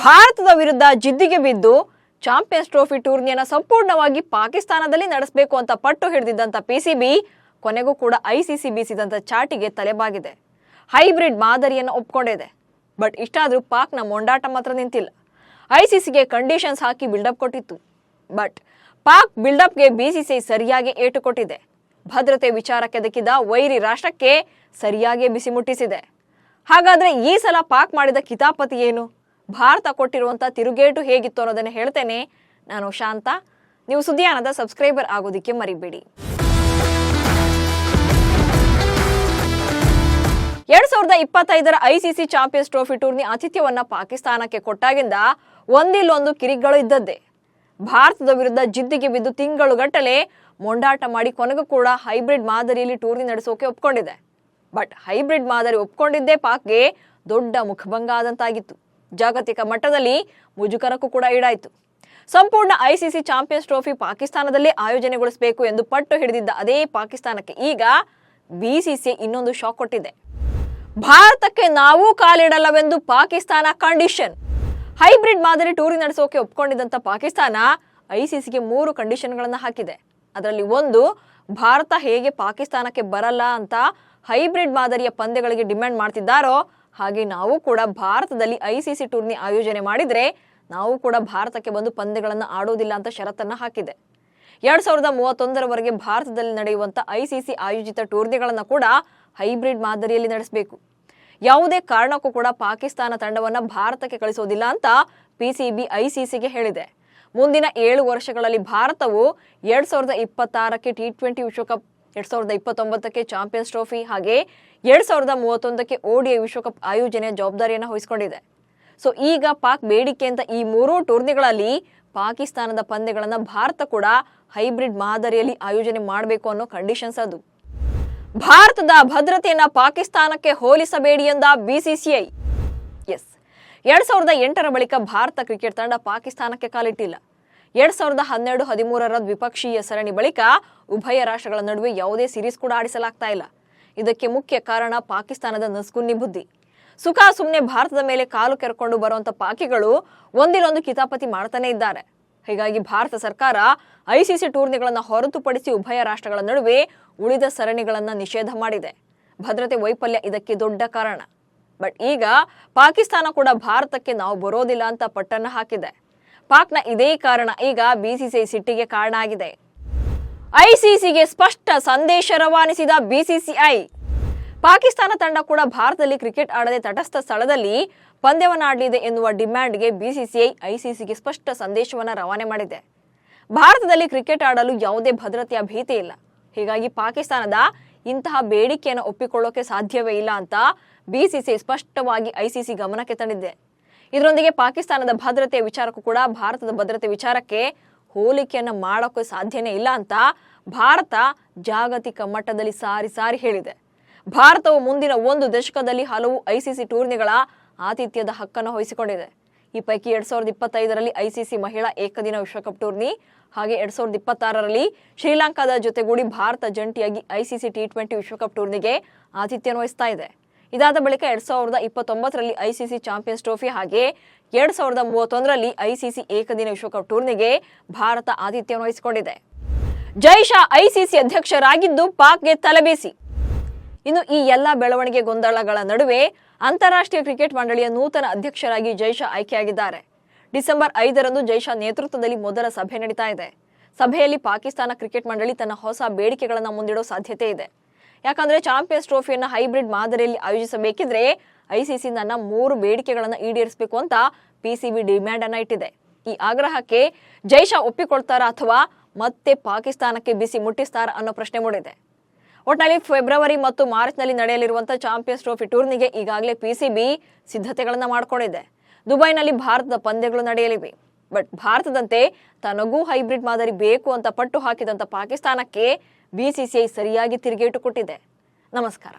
ಭಾರತದ ವಿರುದ್ಧ ಜಿದ್ದಿಗೆ ಬಿದ್ದು ಚಾಂಪಿಯನ್ಸ್ ಟ್ರೋಫಿ ಟೂರ್ನಿಯನ್ನು ಸಂಪೂರ್ಣವಾಗಿ ಪಾಕಿಸ್ತಾನದಲ್ಲಿ ನಡೆಸಬೇಕು ಅಂತ ಪಟ್ಟು ಹಿಡಿದಿದ್ದಂತ ಪಿಸಿಬಿ ಕೊನೆಗೂ ಕೂಡ ಐಸಿಸಿ ಬೀಸಿದಂತ ಚಾಟಿಗೆ ತಲೆಬಾಗಿದೆ. ಹೈಬ್ರಿಡ್ ಮಾದರಿಯನ್ನು ಒಪ್ಕೊಂಡಿದೆ. ಬಟ್ ಇಷ್ಟಾದರೂ ಪಾಕ್ನ ಮೊಂಡಾಟ ಮಾತ್ರ ನಿಂತಿಲ್ಲ. ಐಸಿಸಿಗೆ ಕಂಡೀಷನ್ಸ್ ಹಾಕಿ ಬಿಲ್ಡಪ್ ಕೊಟ್ಟಿತ್ತು. ಬಟ್ ಪಾಕ್ ಬಿಲ್ಡಪ್ಗೆ ಬಿಸಿಸಿಐ ಸರಿಯಾಗಿ ಏಟು ಕೊಟ್ಟಿದೆ. ಭದ್ರತೆ ವಿಚಾರಕ್ಕೆ ದಕ್ಕಿದ ವೈರಿ ರಾಷ್ಟ್ರಕ್ಕೆ ಸರಿಯಾಗಿ ಬಿಸಿ ಮುಟ್ಟಿಸಿದೆ. ಹಾಗಾದ್ರೆ ಈ ಸಲ ಪಾಕ್ ಮಾಡಿದ ಕಿತಾಪತಿ ಏನು? ಭಾರತ ಕೊಟ್ಟಿರುವಂತ ತಿರುಗೇಟು ಹೇಗಿತ್ತು ಅನ್ನೋದನ್ನ ಹೇಳ್ತೇನೆ. ನಾನು ಶಾಂತ. ನೀವು ಸುದ್ದಿಯಾನದ ಸಬ್ಸ್ಕ್ರೈಬರ್ ಆಗೋದಿಕ್ಕೆ ಮರಿಬೇಡಿ. 2025ರ ಐಸಿಸಿ ಚಾಂಪಿಯನ್ಸ್ ಟ್ರೋಫಿ ಟೂರ್ನಿ ಆತಿಥ್ಯವನ್ನ ಪಾಕಿಸ್ತಾನಕ್ಕೆ ಕೊಟ್ಟಾಗಿಂದ ಒಂದಿಲ್ಲೊಂದು ಕಿರಿಗಳು ಇದ್ದದ್ದೇ. ಭಾರತದ ವಿರುದ್ಧ ಜಿದ್ದಿಗೆ ಬಿದ್ದು ತಿಂಗಳುಗಟ್ಟಲೆ ಮೊಂಡಾಟ ಮಾಡಿ ಕೊನೆಗೂ ಕೂಡ ಹೈಬ್ರಿಡ್ ಮಾದರಿಯಲ್ಲಿ ಟೂರ್ನಿ ನಡೆಸೋಕೆ ಒಪ್ಕೊಂಡಿದೆ. ಬಟ್ ಹೈಬ್ರಿಡ್ ಮಾದರಿ ಒಪ್ಕೊಂಡಿದ್ದೇ ಪಾಕ್ಗೆ ದೊಡ್ಡ ಮುಖಭಂಗ ಆದಂತಾಗಿತ್ತು. ಜಾಗತಿಕ ಮಟ್ಟದಲ್ಲಿ ಮುಜುಗರಕ್ಕೂ ಕೂಡ ಈಡಾಯಿತು. ಸಂಪೂರ್ಣ ಐಸಿಸಿ ಚಾಂಪಿಯನ್ಸ್ ಟ್ರೋಫಿ ಪಾಕಿಸ್ತಾನದಲ್ಲೇ ಆಯೋಜನೆಗೊಳಿಸಬೇಕು ಎಂದು ಪಟ್ಟು ಹಿಡಿದಿದ್ದ ಅದೇ ಪಾಕಿಸ್ತಾನಕ್ಕೆ ಈಗ ಬಿಸಿಸಿಐ ಇನ್ನೊಂದು ಶಾಕ್ ಕೊಟ್ಟಿದೆ. ಭಾರತಕ್ಕೆ ನಾವು ಕಾಲಿಡಲ್ಲವೆಂದು ಪಾಕಿಸ್ತಾನ ಕಂಡೀಷನ್. ಹೈಬ್ರಿಡ್ ಮಾದರಿ ಟೂರ್ನಿ ನಡೆಸೋಕೆ ಒಪ್ಕೊಂಡಿದ್ದಂತ ಪಾಕಿಸ್ತಾನ ಐಸಿಸಿಗೆ 3 ಕಂಡೀಷನ್ಗಳನ್ನು ಹಾಕಿದೆ. ಅದರಲ್ಲಿ ಒಂದು, ಭಾರತ ಹೇಗೆ ಪಾಕಿಸ್ತಾನಕ್ಕೆ ಬರಲ್ಲ ಅಂತ ಹೈಬ್ರಿಡ್ ಮಾದರಿಯ ಪಂದ್ಯಗಳಿಗೆ ಡಿಮ್ಯಾಂಡ್ ಮಾಡ್ತಿದ್ದಾರೋ ಹಾಗೆ ನಾವು ಕೂಡ ಭಾರತದಲ್ಲಿ ಐಸಿಸಿ ಟೂರ್ನಿ ಆಯೋಜನೆ ಮಾಡಿದ್ರೆ ನಾವು ಕೂಡ ಭಾರತಕ್ಕೆ ಬಂದು ಪಂದ್ಯಗಳನ್ನು ಆಡೋದಿಲ್ಲ ಅಂತ ಷರತ್ತನ್ನ ಹಾಕಿದೆ. 2031ರವರೆಗೆ ಭಾರತದಲ್ಲಿ ನಡೆಯುವಂತ ಐಸಿಸಿ ಆಯೋಜಿತ ಟೂರ್ನಿಗಳನ್ನು ಕೂಡ ಹೈಬ್ರಿಡ್ ಮಾದರಿಯಲ್ಲಿ ನಡೆಸಬೇಕು. ಯಾವುದೇ ಕಾರಣಕ್ಕೂ ಕೂಡ ಪಾಕಿಸ್ತಾನ ತಂಡವನ್ನ ಭಾರತಕ್ಕೆ ಕಳಿಸೋದಿಲ್ಲ ಅಂತ ಪಿಸಿಬಿ ಐಸಿಸಿಗೆ ಹೇಳಿದೆ. ಮುಂದಿನ 7 ವರ್ಷಗಳಲ್ಲಿ ಭಾರತವು 2026ಕ್ಕೆ T20 ವಿಶ್ವಕಪ್, 2029ಕ್ಕೆ ಚಾಂಪಿಯನ್ಸ್ ಟ್ರೋಫಿ ಹಾಗೆ 2031ಕ್ಕೆ ODI ವಿಶ್ವಕಪ್ ಆಯೋಜನೆಯ ಜವಾಬ್ದಾರಿಯನ್ನು ವಹಿಸಿಕೊಂಡಿದೆ. ಸೊ ಈಗ ಪಾಕ್ ಬೇಡಿಕೆ ಅಂತ ಈ 3 ಟೂರ್ನಿಗಳಲ್ಲಿ ಪಾಕಿಸ್ತಾನದ ಪಂದ್ಯಗಳನ್ನು ಭಾರತ ಕೂಡ ಹೈಬ್ರಿಡ್ ಮಾದರಿಯಲ್ಲಿ ಆಯೋಜನೆ ಮಾಡಬೇಕು ಅನ್ನೋ ಕಂಡೀಷನ್ಸ್ ಅದು. ಭಾರತದ ಭದ್ರತೆಯನ್ನ ಪಾಕಿಸ್ತಾನಕ್ಕೆ ಹೋಲಿಸಬೇಡಿ ಎಂದ ಬಿಸಿಸಿಐ. ಎಸ್, 2008ರ ಬಳಿಕ ಭಾರತ ಕ್ರಿಕೆಟ್ ತಂಡ ಪಾಕಿಸ್ತಾನಕ್ಕೆ ಕಾಲಿಟ್ಟಿಲ್ಲ. 2012-13ರ ದ್ವಿಪಕ್ಷೀಯ ಸರಣಿ ಬಳಿಕ ಉಭಯ ರಾಷ್ಟ್ರಗಳ ನಡುವೆ ಯಾವುದೇ ಸೀರೀಸ್ ಕೂಡ ಆಡಿಸಲಾಗ್ತಾ ಇಲ್ಲ. ಇದಕ್ಕೆ ಮುಖ್ಯ ಕಾರಣ ಪಾಕಿಸ್ತಾನದ ನಸ್ಗುನ್ನಿ ಬುದ್ಧಿ. ಸುಖ ಸುಮ್ಮನೆ ಭಾರತದ ಮೇಲೆ ಕಾಲು ಕೆರ್ಕೊಂಡು ಬರುವಂತ ಪಾಕಿಗಳು ಒಂದಿಲ್ಲೊಂದು ಕಿತಾಪತಿ ಮಾಡ್ತಾನೆ ಇದ್ದಾರೆ. ಹೀಗಾಗಿ ಭಾರತ ಸರ್ಕಾರ ಐಸಿಸಿ ಟೂರ್ನಿಗಳನ್ನು ಹೊರತುಪಡಿಸಿ ಉಭಯ ರಾಷ್ಟ್ರಗಳ ನಡುವೆ ಉಳಿದ ಸರಣಿಗಳನ್ನು ನಿಷೇಧ ಮಾಡಿದೆ. ಭದ್ರತೆ ವೈಫಲ್ಯ ಇದಕ್ಕೆ ದೊಡ್ಡ ಕಾರಣ. ಬಟ್ ಈಗ ಪಾಕಿಸ್ತಾನ ಕೂಡ ಭಾರತಕ್ಕೆ ನಾವು ಬರೋದಿಲ್ಲ ಅಂತ ಪಟ್ಟನ್ನ ಹಾಕಿದೆ. ಪಾಕ್ನ ಇದೇ ಕಾರಣ ಈಗ ಬಿಸಿಸಿಐ ಸಿಟ್ಟಿಗೆ ಕಾರಣ ಆಗಿದೆ. ಐಸಿಸಿಗೆ ಸ್ಪಷ್ಟ ಸಂದೇಶ ರವಾನಿಸಿದ ಬಿಸಿಸಿಐ. ಪಾಕಿಸ್ತಾನ ತಂಡ ಕೂಡ ಭಾರತದಲ್ಲಿ ಕ್ರಿಕೆಟ್ ಆಡದೆ ತಟಸ್ಥ ಸ್ಥಳದಲ್ಲಿ ಪಂದ್ಯವನ್ನಾಡಲಿದೆ ಎನ್ನುವ ಡಿಮ್ಯಾಂಡ್ಗೆ ಬಿಸಿಸಿಐ ಐಸಿಸಿಗೆ ಸ್ಪಷ್ಟ ಸಂದೇಶವನ್ನು ರವಾನೆ ಮಾಡಿದೆ. ಭಾರತದಲ್ಲಿ ಕ್ರಿಕೆಟ್ ಆಡಲು ಯಾವುದೇ ಭದ್ರತೆಯ ಭೀತಿ ಇಲ್ಲ. ಹೀಗಾಗಿ ಪಾಕಿಸ್ತಾನದ ಇಂತಹ ಬೇಡಿಕೆಯನ್ನು ಒಪ್ಪಿಕೊಳ್ಳೋಕೆ ಸಾಧ್ಯವೇ ಇಲ್ಲ ಅಂತ ಬಿಸಿಸಿಐ ಸ್ಪಷ್ಟವಾಗಿ ಐಸಿಸಿ ಗಮನಕ್ಕೆ ತಂದಿದೆ. ಇದರೊಂದಿಗೆ ಪಾಕಿಸ್ತಾನದ ಭದ್ರತೆಯ ವಿಚಾರಕ್ಕೂ ಕೂಡ ಭಾರತದ ಭದ್ರತೆ ವಿಚಾರಕ್ಕೆ ಹೋಲಿಕೆಯನ್ನು ಮಾಡೋಕೆ ಸಾಧ್ಯನೇ ಇಲ್ಲ ಅಂತ ಭಾರತ ಜಾಗತಿಕ ಮಟ್ಟದಲ್ಲಿ ಸಾರಿ ಹೇಳಿದೆ. ಭಾರತವು ಮುಂದಿನ 1 ದಶಕದಲ್ಲಿ ಹಲವು ಐಸಿಸಿ ಟೂರ್ನಿಗಳ ಆತಿಥ್ಯದ ಹಕ್ಕನ್ನು ವಹಿಸಿಕೊಂಡಿದೆ. ಈ ಪೈಕಿ 2025ರಲ್ಲಿ ಐಸಿಸಿ ಮಹಿಳಾ ಏಕದಿನ ವಿಶ್ವಕಪ್ ಟೂರ್ನಿ ಹಾಗೆ 2026ರಲ್ಲಿ ಶ್ರೀಲಂಕಾದ ಜೊತೆಗೂಡಿ ಭಾರತ ಜಂಟಿಯಾಗಿ ಐಸಿಸಿ T20 ವಿಶ್ವಕಪ್ ಟೂರ್ನಿಗೆ ಆತಿಥ್ಯ ವಹಿಸ್ತಾ ಇದೆ. ಇದಾದ ಬಳಿಕ 2029ರಲ್ಲಿ ಐಸಿಸಿ ಚಾಂಪಿಯನ್ಸ್ ಟ್ರೋಫಿ ಹಾಗೆ 2031ರಲ್ಲಿ ಐಸಿಸಿ ಏಕದಿನ ವಿಶ್ವಕಪ್ ಟೂರ್ನಿಗೆ ಭಾರತ ಆತಿಥ್ಯ ವಹಿಸಿಕೊಂಡಿದೆ. ಜೈಶಾ ಐಸಿಸಿ ಅಧ್ಯಕ್ಷರಾಗಿದ್ದು ಪಾಕ್ಗೆ ತಲೆಬೀಸಿ. ಇನ್ನು ಈ ಎಲ್ಲ ಬೆಳವಣಿಗೆ ಗೊಂದಲಗಳ ನಡುವೆ ಅಂತಾರಾಷ್ಟ್ರೀಯ ಕ್ರಿಕೆಟ್ ಮಂಡಳಿಯ ನೂತನ ಅಧ್ಯಕ್ಷರಾಗಿ ಜೈಶಾ ಆಯ್ಕೆಯಾಗಿದ್ದಾರೆ. ಡಿಸೆಂಬರ್ 5ರಂದು ಜೈಶಾ ನೇತೃತ್ವದಲ್ಲಿ ಮೊದಲ ಸಭೆ ನಡೀತಾ ಇದೆ. ಸಭೆಯಲ್ಲಿ ಪಾಕಿಸ್ತಾನ ಕ್ರಿಕೆಟ್ ಮಂಡಳಿ ತನ್ನ ಹೊಸ ಬೇಡಿಕೆಗಳನ್ನು ಮುಂದಿಡೋ ಸಾಧ್ಯತೆ ಇದೆ. ಯಾಕಂದ್ರೆ ಚಾಂಪಿಯನ್ಸ್ ಟ್ರೋಫಿಯನ್ನು ಹೈಬ್ರಿಡ್ ಮಾದರಿಯಲ್ಲಿ ಆಯೋಜಿಸಬೇಕಿದ್ರೆ ಐಸಿಸಿ ನನ್ನ 3 ಬೇಡಿಕೆಗಳನ್ನು ಈಡೇರಿಸಬೇಕು ಅಂತ ಪಿಸಿಬಿ ಡಿಮ್ಯಾಂಡ್ ಅನ್ನ ಇಟ್ಟಿದೆ. ಈ ಆಗ್ರಹಕ್ಕೆ ಜೈಶಾ ಒಪ್ಪಿಕೊಳ್ತಾರಾ ಅಥವಾ ಮತ್ತೆ ಪಾಕಿಸ್ತಾನಕ್ಕೆ ಬಿಸಿ ಮುಟ್ಟಿಸ್ತಾರಾ ಅನ್ನೋ ಪ್ರಶ್ನೆ ಮೂಡಿದೆ. ಒಟ್ಟಿನಲ್ಲಿ ಫೆಬ್ರವರಿ ಮತ್ತು ಮಾರ್ಚ್ನಲ್ಲಿ ನಡೆಯಲಿರುವಂತಹ ಚಾಂಪಿಯನ್ಸ್ ಟ್ರೋಫಿ ಟೂರ್ನಿಗೆ ಈಗಾಗಲೇ ಪಿಸಿಬಿ ಸಿದ್ಧತೆಗಳನ್ನು ಮಾಡಿಕೊಂಡಿದೆ. ದುಬೈನಲ್ಲಿ ಭಾರತದ ಪಂದ್ಯಗಳು ನಡೆಯಲಿವೆ. ಬಟ್ ಭಾರತದಂತೆ ತನಗೂ ಹೈಬ್ರಿಡ್ ಮಾದರಿ ಬೇಕು ಅಂತ ಪಟ್ಟು ಹಾಕಿದಂತ ಪಾಕಿಸ್ತಾನಕ್ಕೆ ಬಿಸಿಸಿಐ ಸರಿಯಾಗಿ ತಿರುಗೇಟು ಕೊಟ್ಟಿದೆ. ನಮಸ್ಕಾರ.